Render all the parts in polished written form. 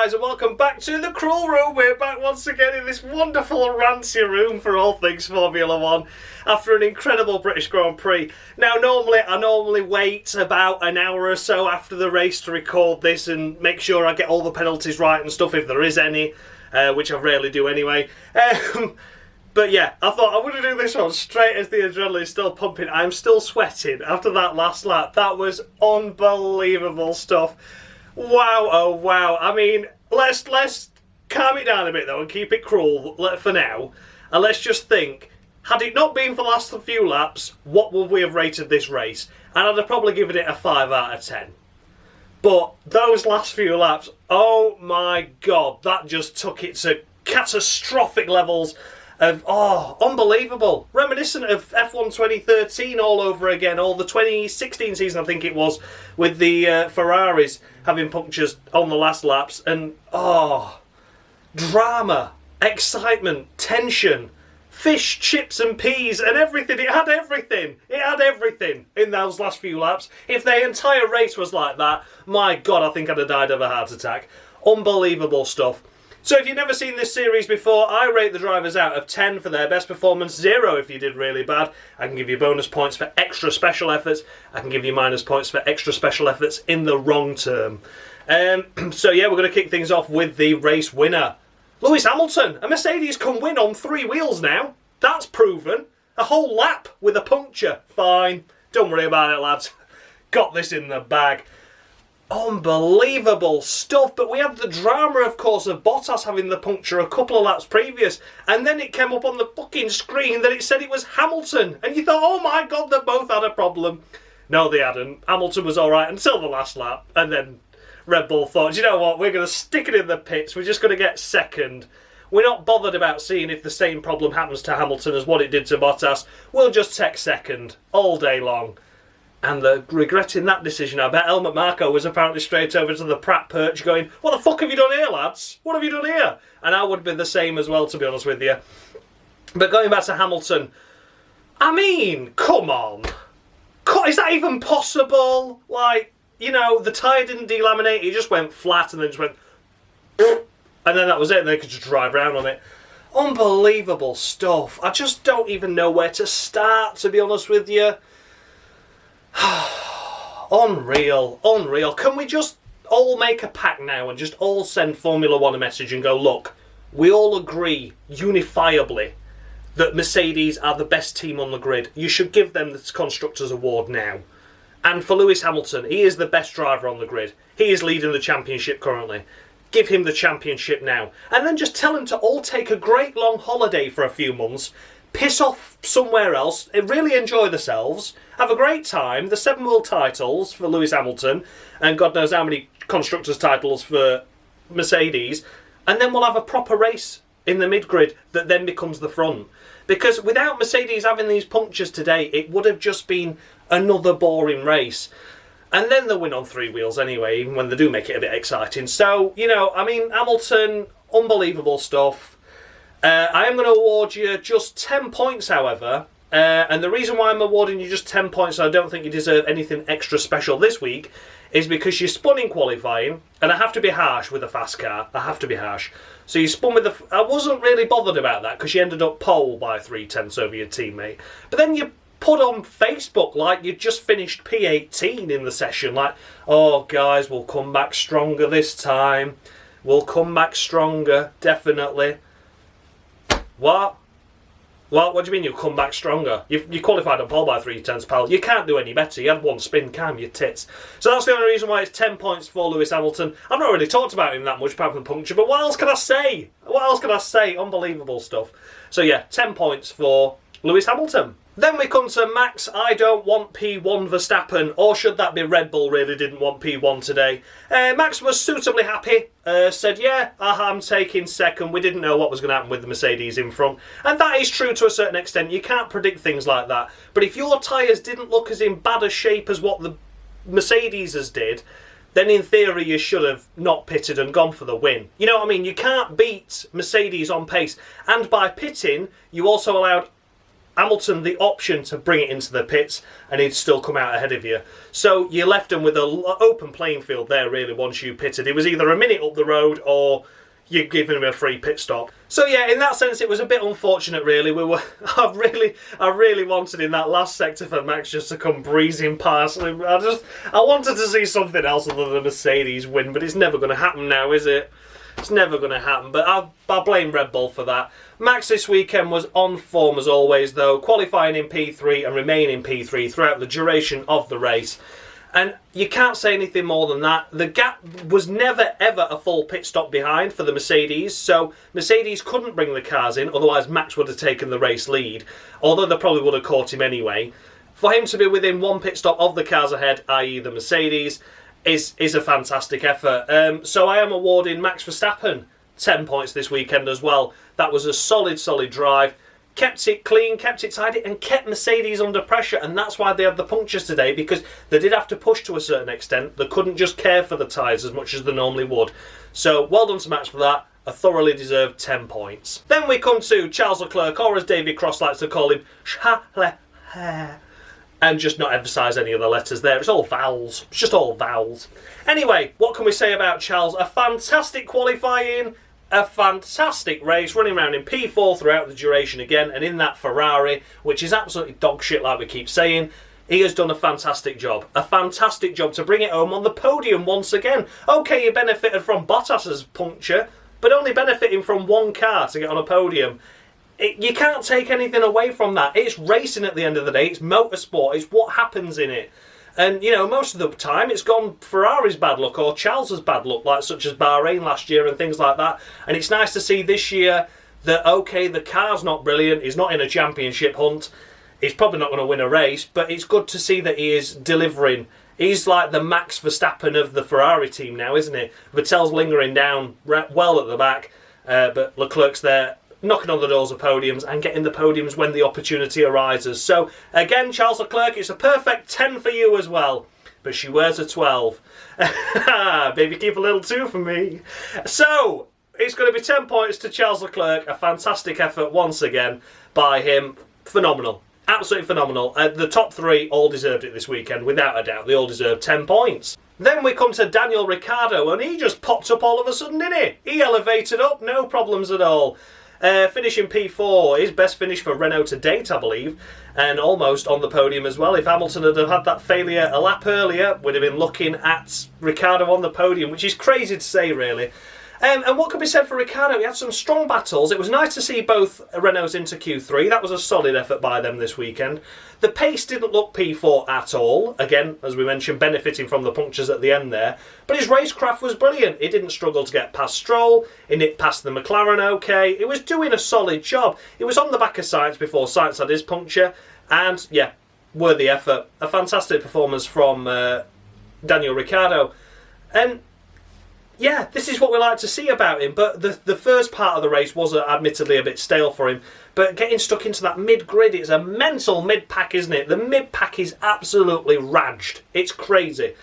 guys, and welcome back to the Cruel Room. We're back once again in this wonderful rancy room for all things Formula 1 after an incredible British Grand Prix. Now, I wait about an hour or so after the race to record this and make sure I get all the penalties right and stuff if there is any, which I rarely do anyway. But yeah, I thought I would do this one straight as the adrenaline's still pumping. I'm still sweating after that last lap. That was unbelievable stuff. Wow, oh wow. I mean, let's calm it down a bit though and keep it cruel for now. And let's just think, had it not been for the last few laps, what would we have rated this race? And I'd have probably given it a 5 out of 10. But those last few laps, oh my god, that just took it to catastrophic levels of, unbelievable. Reminiscent of F1 2013 all over again, or the 2016 season I think it was, with the Ferraris having punctures on the last laps, and drama, excitement, tension, fish, chips and peas and everything. It had everything. It had everything in those last few laps. If the entire race was like that, my god, I think I'd have died of a heart attack. Unbelievable stuff. So if you've never seen this series before, I rate the drivers out of 10 for their best performance, 0 if you did really bad. I can give you bonus points for extra special efforts. I can give you minus points for extra special efforts in the wrong term. So yeah, we're going to kick things off with the race winner. Lewis Hamilton. A Mercedes can win on 3 wheels now. That's proven. A whole lap with a puncture. Fine. Don't worry about it, lads. Got this in the bag. Unbelievable stuff, but we had the drama, of course, of Bottas having the puncture a couple of laps previous, and then it came up on the fucking screen that it said it was Hamilton, and you thought, oh my god, they both had a problem. No, they hadn't. Hamilton was alright until the last lap, and then Red Bull thought, you know what, we're going to stick it in the pits, we're just going to get second. We're not bothered about seeing if the same problem happens to Hamilton as what it did to Bottas. We'll just take second all day long. And regretting that decision, I bet Helmut Marko was apparently straight over to the Pratt perch going, what the fuck have you done here, lads? What have you done here? And I would be the same as well, to be honest with you. But going back to Hamilton, I mean, come on. Is that even possible? Like, you know, the tyre didn't delaminate, it just went flat and then just went... And then that was it, and they could just drive around on it. Unbelievable stuff. I just don't even know where to start, to be honest with you. Unreal, unreal. Can we just all make a pact now and just all send Formula 1 a message and go, look, we all agree unifiably that Mercedes are the best team on the grid. You should give them the Constructors' Award now. And for Lewis Hamilton, he is the best driver on the grid. He is leading the championship currently. Give him the championship now. And then just tell him to all take a great long holiday for a few months, piss off somewhere else, really enjoy themselves, have a great time, the 7 world titles for Lewis Hamilton, and God knows how many constructors' titles for Mercedes, and then we'll have a proper race in the mid-grid that then becomes the front. Because without Mercedes having these punctures today, it would have just been another boring race. And then they'll win on 3 wheels anyway, even when they do make it a bit exciting. So, you know, I mean, Hamilton, unbelievable stuff. I am going to award you just 10 points, however, and the reason why I'm awarding you just 10 points, and I don't think you deserve anything extra special this week, is because you spun in qualifying, and I have to be harsh with a fast car. I have to be harsh. So you spun with the... I wasn't really bothered about that, because you ended up pole by 3/10 over your teammate. But then you put on Facebook like you just finished P18 in the session, like, oh, guys, we'll come back stronger this time. We'll come back stronger, definitely. What? What do you mean you'll come back stronger? You qualified on pole by 3/10, pal. You can't do any better. You had one spin, can you, tits? So that's the only reason why it's 10 points for Lewis Hamilton. I've not really talked about him that much apart from the puncture, but what else can I say? What else can I say? Unbelievable stuff. So yeah, 10 points for Lewis Hamilton. Then we come to Max, I don't want P1 Verstappen, or should that be Red Bull really didn't want P1 today. Max was suitably happy, said, yeah, I'm taking second. We didn't know what was going to happen with the Mercedes in front. And that is true to a certain extent. You can't predict things like that. But if your tyres didn't look as in bad a shape as what the Mercedes did, then in theory you should have not pitted and gone for the win. You know what I mean? You can't beat Mercedes on pace. And by pitting, you also allowed Hamilton the option to bring it into the pits and he'd still come out ahead of you. So you left him with an open playing field there, really, once you pitted. It was either a minute up the road or you're giving him a free pit stop. So yeah, in that sense, it was a bit unfortunate, really. I really wanted in that last sector for Max just to come breezing past. I wanted to see something else other than a Mercedes win, but it's never going to happen now, is it? It's never going to happen, but I blame Red Bull for that. Max this weekend was on form as always, though, qualifying in P3 and remaining in P3 throughout the duration of the race. And you can't say anything more than that. The gap was never, ever a full pit stop behind for the Mercedes, so Mercedes couldn't bring the cars in, otherwise Max would have taken the race lead, although they probably would have caught him anyway. For him to be within one pit stop of the cars ahead, i.e. the Mercedes, is a fantastic effort. So I am awarding Max Verstappen 10 points this weekend as well. That was a solid drive. Kept it clean, kept it tidy, and kept Mercedes under pressure, and that's why they had the punctures today, because they did have to push to a certain extent. They couldn't just care for the tyres as much as they normally would. So well done to Max for that. A thoroughly deserved 10 points. Then we come to Charles Leclerc, or as David Cross likes to call him, Charles, and just not emphasise any of the letters there. It's all vowels. It's just all vowels. Anyway, what can we say about Charles? A fantastic qualifying, a fantastic race, running around in P4 throughout the duration again, and in that Ferrari, which is absolutely dog shit like we keep saying. He has done a fantastic job. A fantastic job to bring it home on the podium once again. Okay, you benefited from Bottas's puncture, but only benefiting from one car to get on a podium. You can't take anything away from that. It's racing at the end of the day. It's motorsport. It's what happens in it. And, you know, most of the time it's gone Ferrari's bad luck or Charles's bad luck, like such as Bahrain last year and things like that. And it's nice to see this year that, okay, the car's not brilliant. He's not in a championship hunt. He's probably not going to win a race. But it's good to see that he is delivering. He's like the Max Verstappen of the Ferrari team now, isn't he? Vettel's lingering down well at the back. But Leclerc's there, knocking on the doors of podiums and getting the podiums when the opportunity arises. So, again, Charles Leclerc, it's a perfect 10 for you as well. But she wears a 12. Baby, keep a little 2 for me. So, it's going to be 10 points to Charles Leclerc. A fantastic effort once again by him. Phenomenal. Absolutely phenomenal. The top 3 all deserved it this weekend, without a doubt. They all deserved 10 points. Then we come to Daniel Ricciardo, and he just popped up all of a sudden, didn't he? He elevated up, no problems at all. Finishing P4, his best finish for Renault to date, I believe, and almost on the podium as well. If Hamilton had had that failure a lap earlier, we'd have been looking at Ricciardo on the podium, which is crazy to say, really. And what could be said for Ricciardo? He had some strong battles. It was nice to see both Renaults into Q3. That was a solid effort by them this weekend. The pace didn't look P4 at all. Again, as we mentioned, benefiting from the punctures at the end there. But his racecraft was brilliant. He didn't struggle to get past Stroll. He nipped past the McLaren okay. He was doing a solid job. He was on the back of Sainz before Sainz had his puncture. And, yeah, worthy effort. A fantastic performance from Daniel Ricciardo. And yeah, this is what we like to see about him. But the first part of the race was admittedly a bit stale for him. But getting stuck into that mid-grid, it's a mental mid-pack, isn't it? The mid-pack is absolutely raged. It's crazy.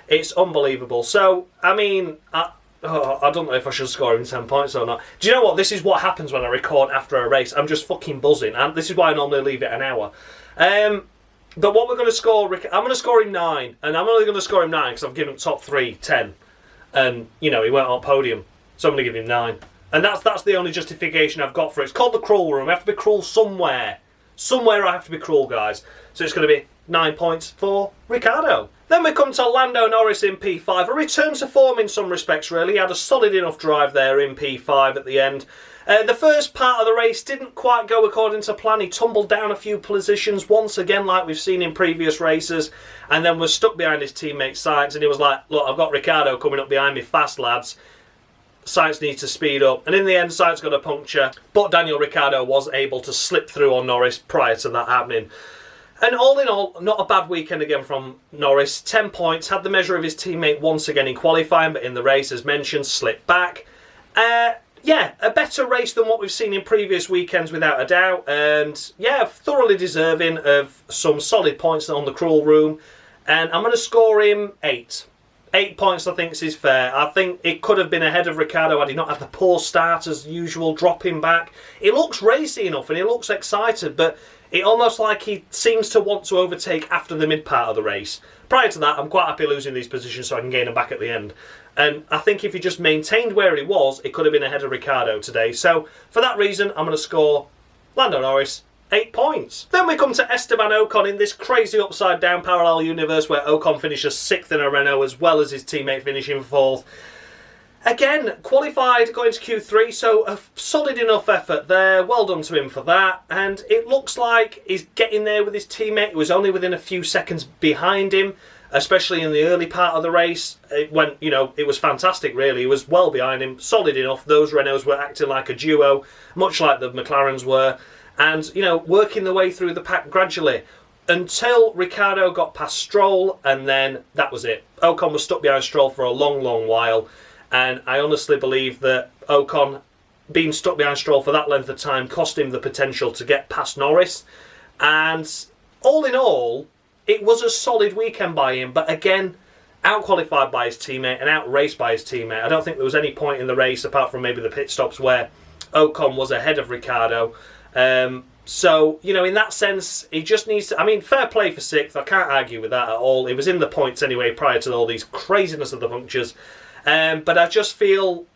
It's unbelievable. So, I mean, I don't know if I should score him 10 points or not. Do you know what? This is what happens when I record after a race. I'm just fucking buzzing. And this is why I normally leave it an hour. But what we're going to score, I'm going to score him 9. And I'm only going to score him 9 because I've given top 3 10. And, you know, he went on podium. So I'm going to give him 9. And that's the only justification I've got for it. It's called the cruel room. I have to be cruel somewhere. Somewhere I have to be cruel, guys. So it's going to be 9 points for Ricciardo. Then we come to Lando Norris in P5. A return to form in some respects, really. He had a solid enough drive there in P5 at the end. The first part of the race didn't quite go according to plan. He tumbled down a few positions once again, like we've seen in previous races, and then was stuck behind his teammate Sainz, and he was like, look, I've got Ricciardo coming up behind me fast, lads. Sainz needs to speed up. And in the end, Sainz got a puncture, but Daniel Ricciardo was able to slip through on Norris prior to that happening. And all in all, not a bad weekend again from Norris. 10 points, had the measure of his teammate once again in qualifying, but in the race, as mentioned, slipped back. Yeah, a better race than what we've seen in previous weekends, without a doubt. And yeah, thoroughly deserving of some solid points on the cruel room. And I'm going to score him 8. 8 points, I think, is fair. I think it could have been ahead of Ricciardo had he not had the poor start as usual, dropping back. He looks racy enough and he looks excited, but It almost like he seems to want to overtake after the mid part of the race. Prior to that, I'm quite happy losing these positions so I can gain them back at the end. And I think if he just maintained where he was, it could have been ahead of Ricciardo today. So for that reason, I'm going to score Lando Norris 8 points. Then we come to Esteban Ocon in this crazy upside down parallel universe where Ocon finishes 6th in a Renault as well as his teammate finishing 4th. Again, qualified going to Q3, so a solid enough effort there. Well done to him for that. And it looks like he's getting there with his teammate. It was only within a few seconds behind him, especially in the early part of the race. It went, it was fantastic, really. He was well behind him, solid enough. Those Renaults were acting like a duo, much like the McLarens were. And, working their way through the pack gradually until Ricciardo got past Stroll, and then that was it. Ocon was stuck behind Stroll for a long, long while. And I honestly believe that Ocon being stuck behind Stroll for that length of time cost him the potential to get past Norris. And all in all, it was a solid weekend by him. But again, out-qualified by his teammate and out-raced by his teammate. I don't think there was any point in the race, apart from maybe the pit stops, where Ocon was ahead of Ricciardo. So, in that sense, he just needs to... fair play for 6th. I can't argue with that at all. It was in the points anyway prior to all these craziness of the punctures. But I just feel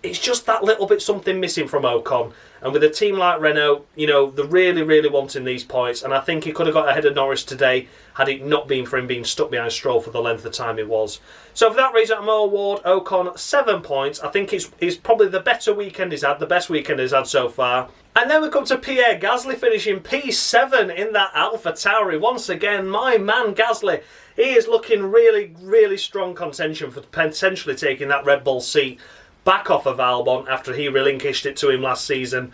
it's just that little bit something missing from Ocon. And with a team like Renault, they're really, really wanting these points. And I think he could have got ahead of Norris today had it not been for him being stuck behind Stroll for the length of time it was. So for that reason, I'm going to award Ocon 7 points. I think it's probably the better weekend he's had, the best weekend he's had so far. And then we come to Pierre Gasly finishing P7 in that AlphaTauri. Once again, my man Gasly, he is looking really, really strong contention for potentially taking that Red Bull seat back off of Albon after he relinquished it to him last season.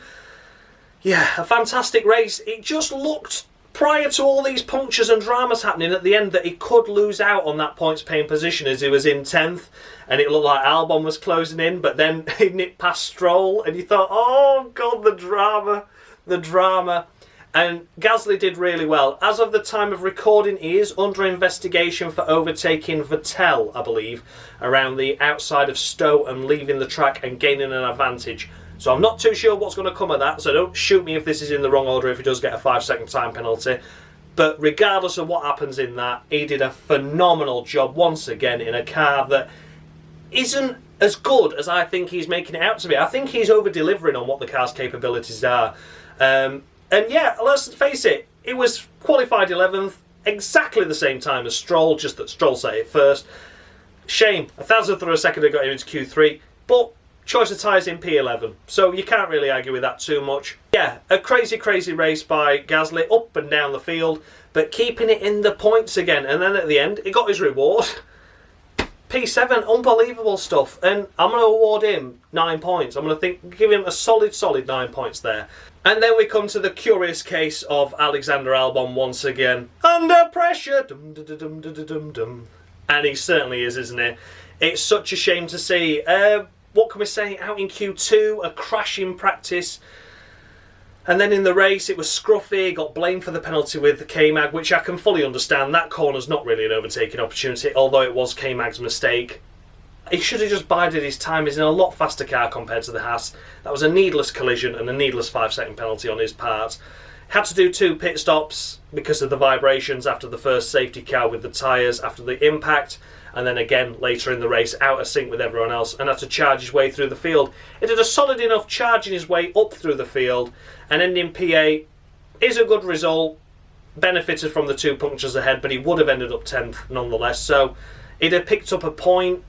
Yeah, a fantastic race. It just looked, prior to all these punctures and dramas happening at the end, that he could lose out on that points-paying position as he was in 10th. And it looked like Albon was closing in, but then he nipped past Stroll, and you thought, oh, God, the drama. And Gasly did really well. As of the time of recording, he is under investigation for overtaking Vettel, I believe, around the outside of Stowe and leaving the track and gaining an advantage. So I'm not too sure what's going to come of that, so don't shoot me if this is in the wrong order if he does get a 5-second time penalty. But regardless of what happens in that, he did a phenomenal job once again in a car that isn't as good as I think he's making it out to be. I think he's over-delivering on what the car's capabilities are. And yeah, let's face it, it was qualified 11th, exactly the same time as Stroll, just that Stroll set it first. Shame, 1,000th of a second it got him into Q3, but choice of tyres in P11, so you can't really argue with that too much. Yeah, a crazy, crazy race by Gasly, up and down the field, but keeping it in the points again, and then at the end, he got his reward. P7, unbelievable stuff, and I'm going to award him 9 points. I'm going to give him a solid 9 points there. And then we come to the curious case of Alexander Albon once again. Under pressure, dum dum dum dum dum dum. And he certainly is, isn't he? It's such a shame to see. What can we say? Out in Q2, a crash in practice. And then in the race, it was scruffy, got blamed for the penalty with the K-Mag, which I can fully understand. That corner's not really an overtaking opportunity, although it was K-Mag's mistake. He should have just bided his time. He's in a lot faster car compared to the Haas. That was a needless collision and a needless 5-second penalty on his part. Had to do 2 pit stops because of the vibrations after the first safety car with the tyres after the impact, and then again later in the race out of sync with everyone else, and had to charge his way through the field. It did a solid enough charging his way up through the field, and ending P8 is a good result. Benefited from the 2 punctures ahead, but he would have ended up 10th nonetheless, so he'd have picked up a point.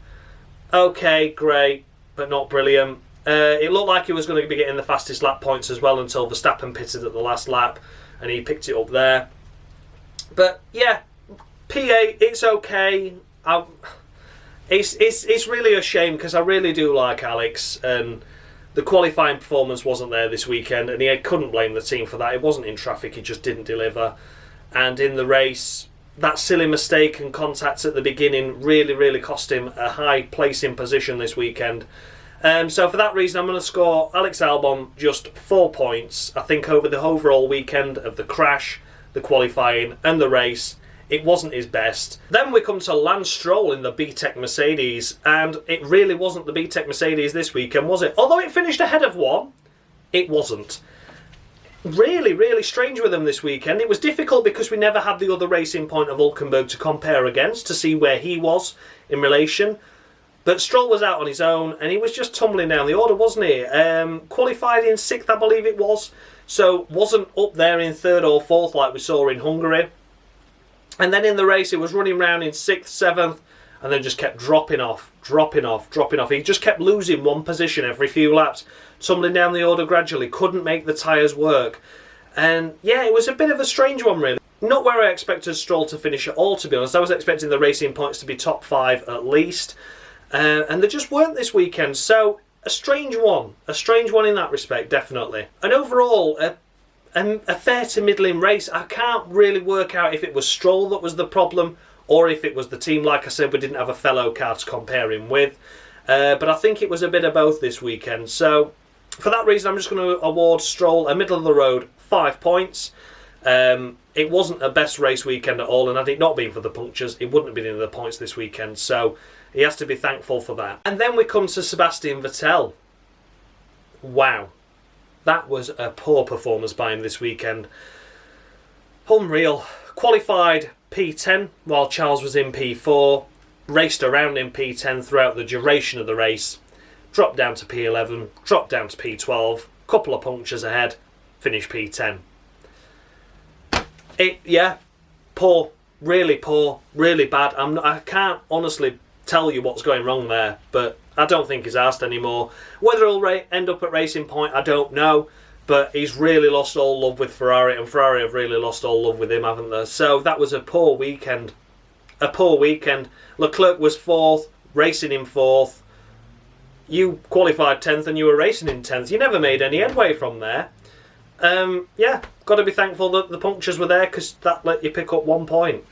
Okay, great, but not brilliant. It looked like he was going to be getting the fastest lap points as well until Verstappen pitted at the last lap, and he picked it up there. But yeah, P8, it's okay. It's really a shame because I really do like Alex, and the qualifying performance wasn't there this weekend, and he couldn't blame the team for that. It wasn't in traffic, he just didn't deliver. And in the race, that silly mistake and contact at the beginning really, really cost him a high place in position this weekend. So for that reason, I'm going to score Alex Albon just 4 points. I think over the overall weekend of the crash, the qualifying and the race, it wasn't his best. Then we come to Lance Stroll in the BTEC Mercedes, and it really wasn't the BTEC Mercedes this weekend, was it? Although it finished ahead of one, it wasn't. really, really strange with them this weekend. It was difficult because we never had the other racing point of Hulkenberg to compare against to see where he was in relation. But Stroll was out on his own and he was just tumbling down the order, wasn't he? Qualified in 6th, I believe it was. So wasn't up there in 3rd or 4th like we saw in Hungary. And then in the race, it was running around in 6th, 7th, and then just kept dropping off. He just kept losing one position every few laps, tumbling down the order gradually, couldn't make the tyres work. And yeah, it was a bit of a strange one, really. Not where I expected Stroll to finish at all, to be honest. I was expecting the racing points to be top 5 at least. And they just weren't this weekend. So, a strange one in that respect, definitely. And overall, a fair to middling race. I can't really work out if it was Stroll that was the problem or if it was the team. Like I said, we didn't have a fellow car to compare him with. But I think it was a bit of both this weekend. So, for that reason, I'm just going to award Stroll a middle of the road 5 points. It wasn't a best race weekend at all, and had it not been for the punctures, it wouldn't have been in the points this weekend. So, he has to be thankful for that. And then we come to Sebastian Vettel. Wow. That was a poor performance by him this weekend. Unreal. Qualified P10 while Charles was in P4. Raced around in P10 throughout the duration of the race. Dropped down to P11. Dropped down to P12. Couple of punctures ahead. Finished P10. Poor. Really bad. I can't honestly tell you what's going wrong there, but I don't think he's asked anymore. Whether he'll end up at Racing Point, I don't know, but he's really lost all love with Ferrari, and Ferrari have really lost all love with him, haven't they? So that was a poor weekend. Leclerc was 4th, racing in 4th. You qualified 10th and you were racing in 10th. You never made any headway from there. Got to be thankful that the punctures were there, because that let you pick up 1 point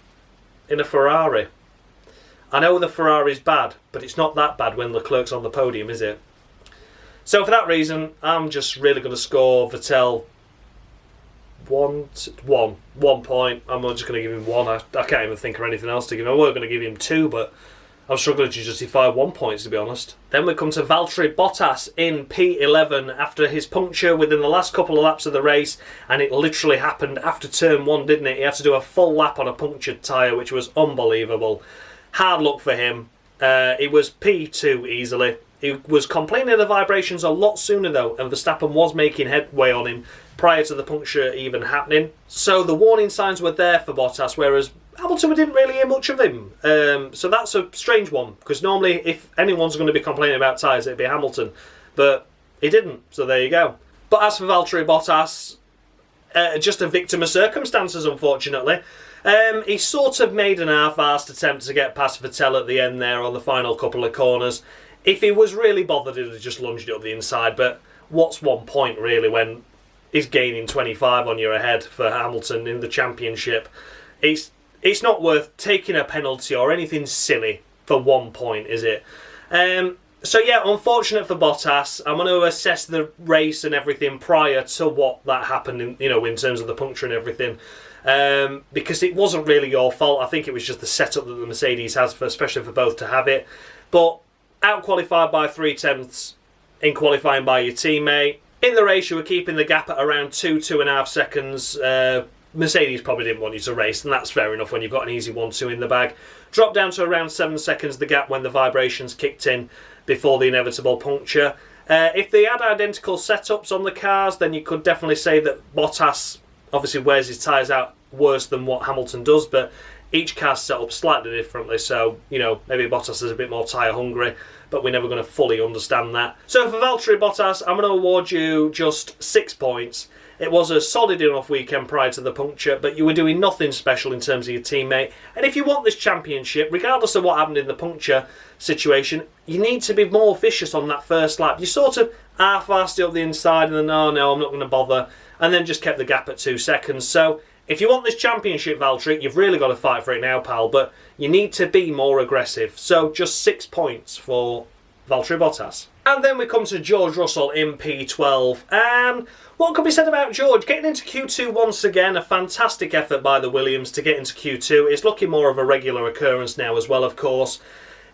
in a Ferrari. I know the Ferrari's bad, but it's not that bad when Leclerc's on the podium, is it? So for that reason, I'm just really going to score Vettel 1 point. I'm just going to give him 1. I can't even think of anything else to give him. I was going to give him 2, but I'm struggling to justify 1 point, to be honest. Then we come to Valtteri Bottas in P11 after his puncture within the last couple of laps of the race, and it literally happened after turn 1, didn't it? He had to do a full lap on a punctured tyre, which was unbelievable. Hard luck for him. It was P2 easily. He was complaining of the vibrations a lot sooner though, and Verstappen was making headway on him prior to the puncture even happening. So the warning signs were there for Bottas, whereas Hamilton didn't really hear much of him. So that's a strange one, because normally if anyone's going to be complaining about tyres, it'd be Hamilton. But he didn't, so there you go. But as for Valtteri Bottas, just a victim of circumstances, unfortunately. He sort of made an half-assed attempt to get past Vettel at the end there on the final couple of corners. If he was really bothered, he'd have just lunged it up the inside. But what's 1 point really when he's gaining 25 on your head for Hamilton in the championship? It's not worth taking a penalty or anything silly for 1 point, is it? So yeah, unfortunate for Bottas. I'm going to assess the race and everything prior to what that happened in terms of the puncture and everything. Because it wasn't really your fault. I think it was just the setup that the Mercedes has, especially for both to have it. But out-qualified by 3/10 in qualifying by your teammate. In the race, you were keeping the gap at around 2.5 seconds. Mercedes probably didn't want you to race, and that's fair enough when you've got an easy 1-2 in the bag. Dropped down to around 7 seconds, the gap when the vibrations kicked in before the inevitable puncture. If they had identical setups on the cars, then you could definitely say that Bottas obviously wears his tyres out worse than what Hamilton does, but each car's set up slightly differently, so maybe Bottas is a bit more tyre hungry, but we're never going to fully understand that. So for Valtteri Bottas, I'm going to award you just 6 points. It was a solid enough weekend prior to the puncture, but you were doing nothing special in terms of your teammate. And if you want this championship, regardless of what happened in the puncture situation, you need to be more vicious on that first lap. You sort of half-assed it up the inside and then, oh no, I'm not going to bother, and then just kept the gap at 2 seconds. So if you want this championship, Valtteri, you've really got to fight for it now, pal, but you need to be more aggressive. So just 6 points for Valtteri Bottas. And then we come to George Russell in P12. And what could be said about George? Getting into Q2 once again, a fantastic effort by the Williams to get into Q2. It's looking more of a regular occurrence now as well, of course.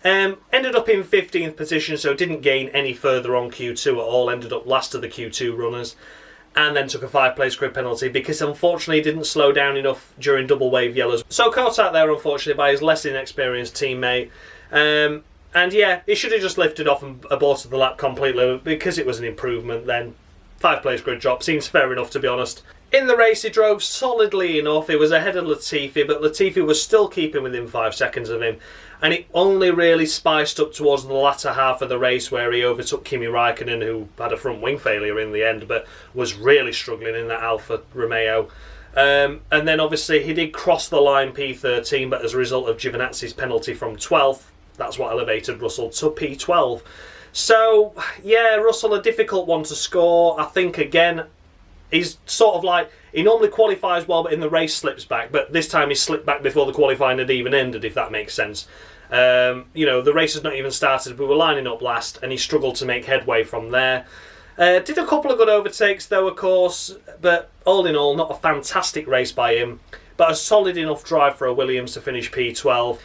Ended up in 15th position, so didn't gain any further on Q2 at all. Ended up last of the Q2 runners. and then took a 5-place grid penalty because unfortunately he didn't slow down enough during double wave yellows. So caught out there unfortunately by his less inexperienced teammate. And yeah, he should have just lifted off and aborted the lap completely because it was an improvement then. 5-place grid drop seems fair enough, to be honest. In the race he drove solidly enough. He was ahead of Latifi, but Latifi was still keeping within 5 seconds of him. And it only really spiced up towards the latter half of the race where he overtook Kimi Raikkonen, who had a front wing failure in the end, but was really struggling in that Alfa Romeo. And then obviously he did cross the line P13, but as a result of Giovinazzi's penalty from 12th, that's what elevated Russell to P12. So, yeah, Russell, a difficult one to score. I think, again, he's sort of like, he normally qualifies well, but in the race slips back. But this time he slipped back before the qualifying had even ended, if that makes sense. You know, the race has not even started. We were lining up last, and he struggled to make headway from there. Did a couple of good overtakes, though, of course. But all in all, not a fantastic race by him, but a solid enough drive for a Williams to finish P12.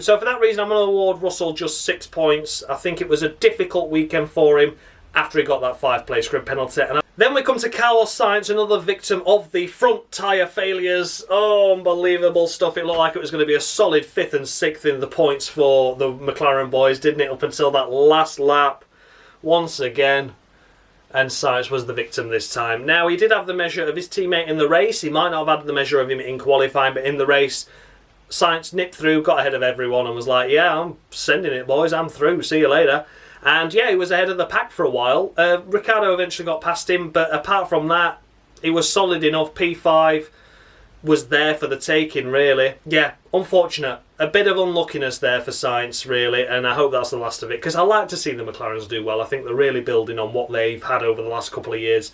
So for that reason, I'm going to award Russell just 6 points. I think it was a difficult weekend for him after he got that 5-place grid penalty. And then we come to Carlos Sainz, another victim of the front tyre failures. Oh, unbelievable stuff. It looked like it was going to be a solid 5th and 6th in the points for the McLaren boys, didn't it? Up until that last lap, once again. And Sainz was the victim this time. Now, he did have the measure of his teammate in the race. He might not have had the measure of him in qualifying, but in the race, Sainz nipped through, got ahead of everyone and was like, yeah, I'm sending it, boys, I'm through, see you later. And yeah, he was ahead of the pack for a while. Ricciardo eventually got past him, but apart from that, he was solid enough. P5 was there for the taking, really. Yeah, unfortunate. A bit of unluckiness there for Sainz, really, and I hope that's the last of it, because I like to see the McLarens do well. I think they're really building on what they've had over the last couple of years.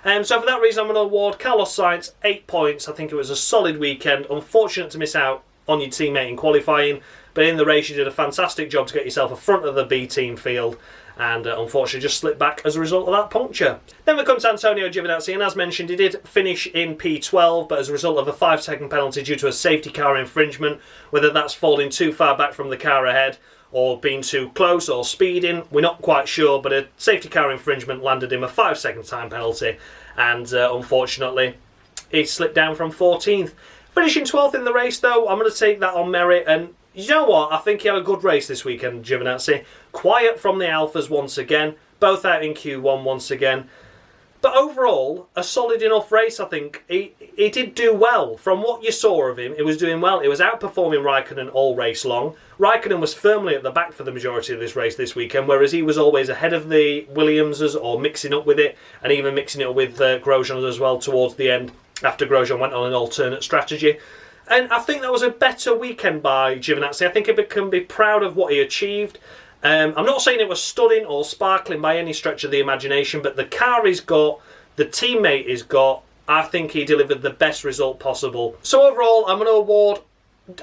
So for that reason, I'm going to award Carlos Sainz 8 points. I think it was a solid weekend. Unfortunate to miss out on your teammate in qualifying, but in the race you did a fantastic job to get yourself a front of the B team field, and unfortunately just slipped back as a result of that puncture. Then we come to Antonio Giovinazzi, and as mentioned, he did finish in P12, but as a result of a 5-second penalty due to a safety car infringement, whether that's falling too far back from the car ahead or being too close or speeding, we're not quite sure, but a safety car infringement landed him a 5-second time penalty, and unfortunately he slipped down from 14th. Finishing 12th in the race, though, I'm going to take that on merit. And you know what? I think he had a good race this weekend, Giovinazzi. Quiet from the Alphas once again. Both out in Q1 once again. But overall, a solid enough race, I think. He did do well. From what you saw of him, he was doing well. He was outperforming Raikkonen all race long. Raikkonen was firmly at the back for the majority of this race this weekend, whereas he was always ahead of the Williamses or mixing up with it, and even mixing it with Grosjean as well towards the end, after Grosjean went on an alternate strategy. And I think that was a better weekend by Giovinazzi. I think he can be proud of what he achieved. I'm not saying it was stunning or sparkling by any stretch of the imagination, but the car he's got, the teammate he's got, I think he delivered the best result possible. So overall, I'm going to award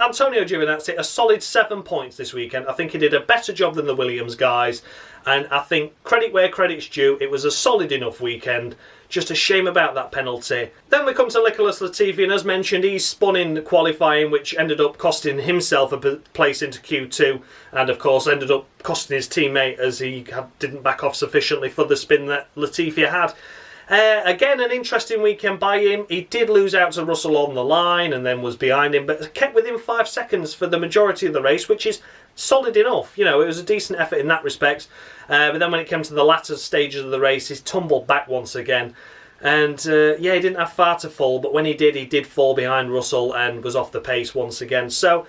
Antonio Giovinazzi a solid 7 points this weekend. I think he did a better job than the Williams guys, and I think credit where credit's due. It was a solid enough weekend. Just a shame about that penalty. Then we come to Nicholas Latifi, and as mentioned, he spun in qualifying, which ended up costing himself a place into Q2, and of course ended up costing his teammate as he didn't back off sufficiently for the spin that Latifi had. Again, an interesting weekend by him. He did lose out to Russell on the line and then was behind him, but kept within 5 seconds for the majority of the race, which is solid enough. You know, it was a decent effort in that respect. But then when it came to the latter stages of the race, he's tumbled back once again. And yeah, he didn't have far to fall, but when he did fall behind Russell and was off the pace once again. So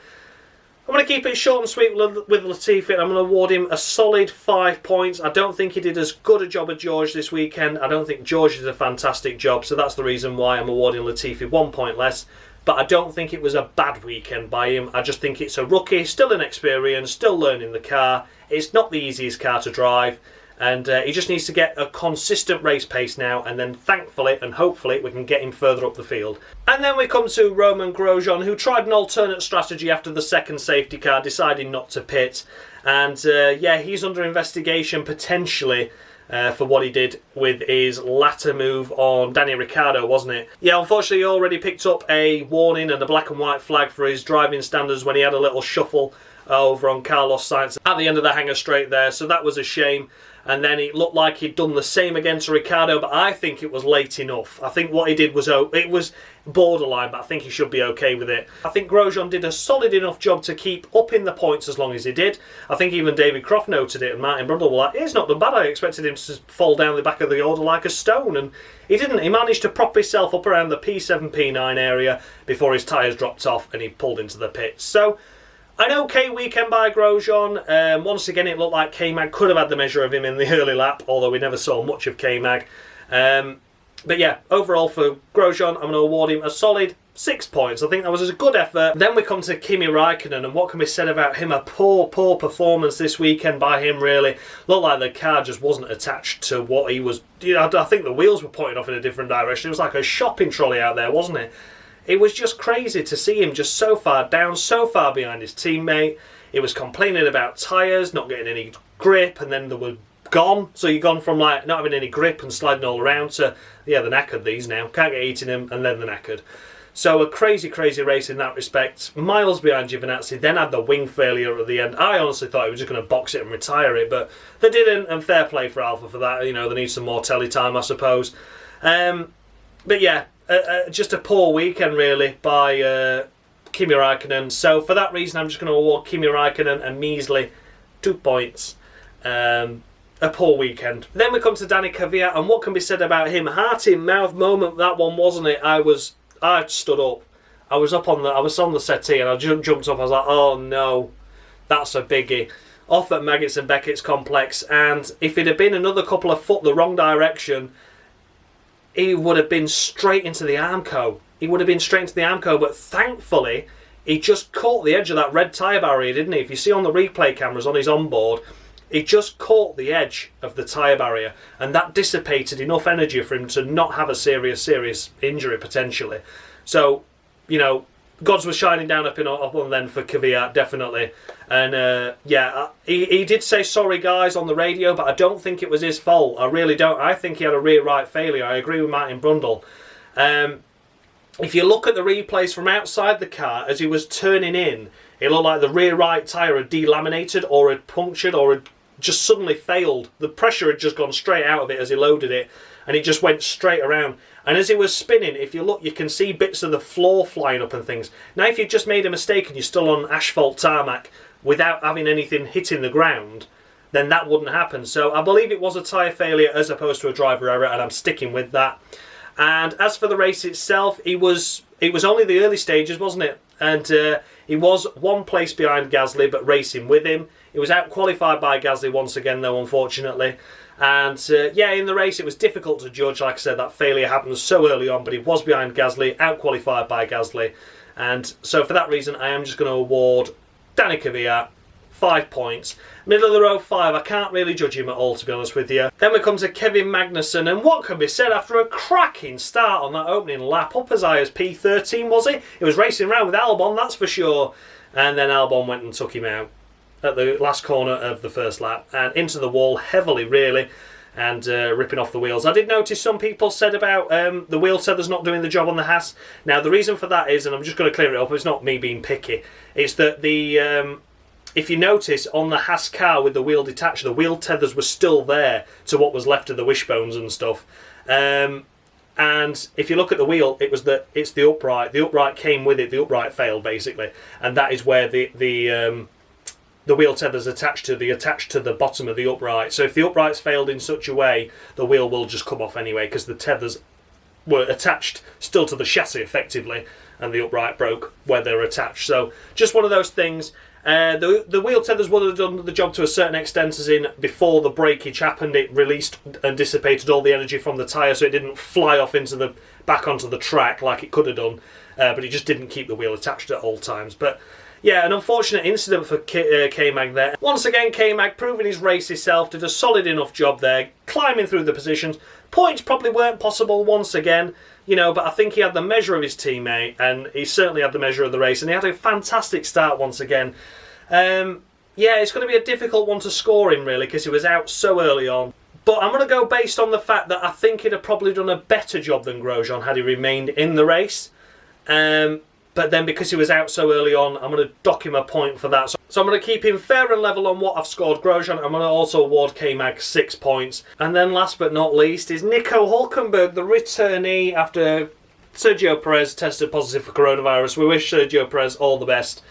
I'm going to keep it short and sweet with Latifi, and I'm going to award him a solid 5 points. I don't think he did as good a job as George this weekend. I don't think George did a fantastic job, so that's the reason why I'm awarding Latifi 1 point less. But I don't think it was a bad weekend by him. I just think it's a rookie, still inexperienced, still learning the car. It's not the easiest car to drive, and he just needs to get a consistent race pace now, and then thankfully and hopefully we can get him further up the field. And then we come to Romain Grosjean, who tried an alternate strategy after the second safety car, deciding not to pit. And yeah, he's under investigation potentially for what he did with his latter move on Daniel Ricciardo, wasn't it? Yeah, unfortunately he already picked up a warning and a black and white flag for his driving standards when he had a little shuffle over on Carlos Sainz at the end of the hangar straight there, so that was a shame. and then it looked like he'd done the same again to Ricciardo, but I think it was late enough. I think what he did was, it was borderline, but I think he should be okay with it. I think Grosjean did a solid enough job to keep up in the points as long as he did. I think even David Croft noted it, and Martin Brundle were like, he's not done bad. I expected him to fall down the back of the order like a stone, and he didn't. He managed to prop himself up around the P7, P9 area before his tyres dropped off and he pulled into the pits. So, an okay weekend by Grosjean. Once again, it looked like K-Mag could have had the measure of him in the early lap, although we never saw much of K-Mag. But yeah, overall for Grosjean, I'm going to award him a solid 6 points. I think that was a good effort. Then we come to Kimi Raikkonen, and what can be said about him? A poor performance this weekend by him, really. Looked like the car just wasn't attached to what he was... I think the wheels were pointing off in a different direction. It was like a shopping trolley out there, wasn't it? It was just crazy to see him just so far down, so far behind his teammate. He was complaining about tyres, not getting any grip, and then they were gone. So you've gone from like not having any grip and sliding all around to, yeah, they're knackered these now. Can't get heat in them, and then they're knackered. So a crazy race in that respect. Miles behind Giovinazzi, then had the wing failure at the end. I honestly thought he was just going to box it and retire it, but they didn't, and fair play for Alfa for that. You know, they need some more telly time, I suppose. But yeah, just a poor weekend, really, by Kimi Raikkonen. So for that reason, I'm just going to award Kimi Raikkonen a measly 2 points. A poor weekend. Then we come to Danny Kvyat, and what can be said about him? Heart-in-mouth moment, that one, wasn't it? I stood up. I was on the settee, and I jumped up. I was like, oh no, that's a biggie. Off at Maggots and Beckett's complex, and if it had been another couple of foot the wrong direction, he would have been straight into the Armco. But thankfully, he just caught the edge of that red tyre barrier, didn't he? If you see on the replay cameras on his onboard, he just caught the edge of the tyre barrier, and that dissipated enough energy for him to not have a serious injury, potentially. So, you know, gods were shining down up on them for Kvyat, definitely. And, yeah, he did say sorry, guys, on the radio, but I don't think it was his fault. I really don't. I think he had a rear right failure. I agree with Martin Brundle. If you look at the replays from outside the car, as he was turning in, it looked like the rear right tyre had delaminated or had punctured or had just suddenly failed. The pressure had just gone straight out of it as he loaded it, and it just went straight around. And as it was spinning, if you look, you can see bits of the floor flying up and things. Now, if you just made a mistake and you're still on asphalt tarmac without having anything hitting the ground, then that wouldn't happen. So I believe it was a tyre failure as opposed to a driver error, and I'm sticking with that. And as for the race itself, it was only the early stages, wasn't it? And he was one place behind Gasly, but racing with him. He was out-qualified by Gasly once again, though, unfortunately. And, yeah, in the race, it was difficult to judge. Like I said, that failure happened so early on, but he was behind Gasly, out-qualified by Gasly. And so for that reason, I am just going to award Danny Kvyat 5 points. Middle of the road 5, I can't really judge him at all, to be honest with you. Then we come to Kevin Magnussen, and what can be said after a cracking start on that opening lap? Up as high as P13, was he? He was racing around with Albon, that's for sure. And then Albon went and took him out at the last corner of the first lap, and into the wall heavily, really, and ripping off the wheels. I did notice some people said about the wheel tethers not doing the job on the Haas. Now, the reason for that is, and I'm just going to clear it up, it's not me being picky, it's that the... if you notice, on the Haas car with the wheel detached, the wheel tethers were still there to what was left of the wishbones and stuff. And if you look at the wheel, it's the upright. The upright came with it. The upright failed, basically. And that is where the wheel tethers attached to the bottom of the upright. So if the uprights failed in such a way, the wheel will just come off anyway, because the tethers were attached still to the chassis, effectively, and the upright broke where they're attached. So just one of those things. The wheel tethers would have done the job to a certain extent, as in before the breakage happened, it released and dissipated all the energy from the tyre, so it didn't fly off back onto the track like it could have done, but it just didn't keep the wheel attached at all times. But yeah, an unfortunate incident for K-Mag there. Once again, K-Mag proving his race himself, did a solid enough job there, climbing through the positions. Points probably weren't possible once again, you know, but I think he had the measure of his teammate, and he certainly had the measure of the race, and he had a fantastic start once again. Yeah, it's going to be a difficult one to score him, really, because he was out so early on. But I'm going to go based on the fact that I think he'd have probably done a better job than Grosjean had he remained in the race. But then because he was out so early on, I'm going to dock him a point for that. So I'm going to keep him fair and level on what I've scored Grosjean. I'm going to also award K-Mag 6 points. And then last but not least is Nico Hülkenberg, the returnee after Sergio Perez tested positive for coronavirus. We wish Sergio Perez all the best.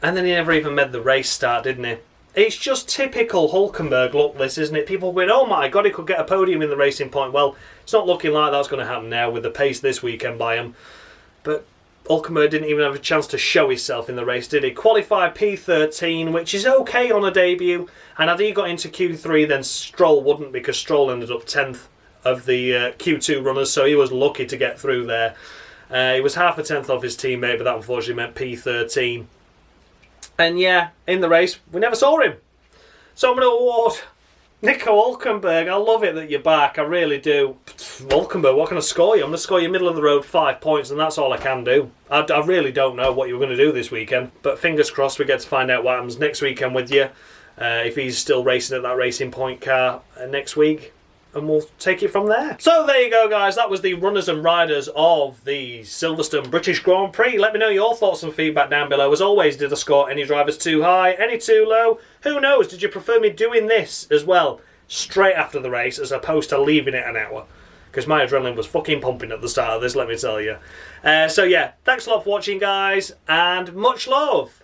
And then he never even made the race start, didn't he? It's just typical Hülkenberg look, this, isn't it? People going, oh my God, he could get a podium in the Racing Point. Well, it's not looking like that's going to happen now with the pace this weekend by him. But Hülkenberg didn't even have a chance to show himself in the race, did he? Qualified P13, which is okay on a debut. And had he got into Q3, then Stroll wouldn't, because Stroll ended up 10th of the Q2 runners, so he was lucky to get through there. He was half a tenth off his teammate, but that unfortunately meant P13. And yeah, in the race, we never saw him. So I'm going to award Nico Hülkenberg. I love it that you're back. I really do. Hülkenberg, what can I score you? I'm going to score you middle of the road 5 points, and that's all I can do. I really don't know what you were going to do this weekend. But fingers crossed we get to find out what happens next weekend with you. If he's still racing at that Racing Point car next week. And we'll take it from there. So there you go, guys. That was the runners and riders of the Silverstone British Grand Prix. Let me know your thoughts and feedback down below. As always, did I score any drivers too high, any too low? Who knows? Did you prefer me doing this as well straight after the race as opposed to leaving it an hour? Because my adrenaline was fucking pumping at the start of this, let me tell you. So yeah, thanks a lot for watching, guys, and much love.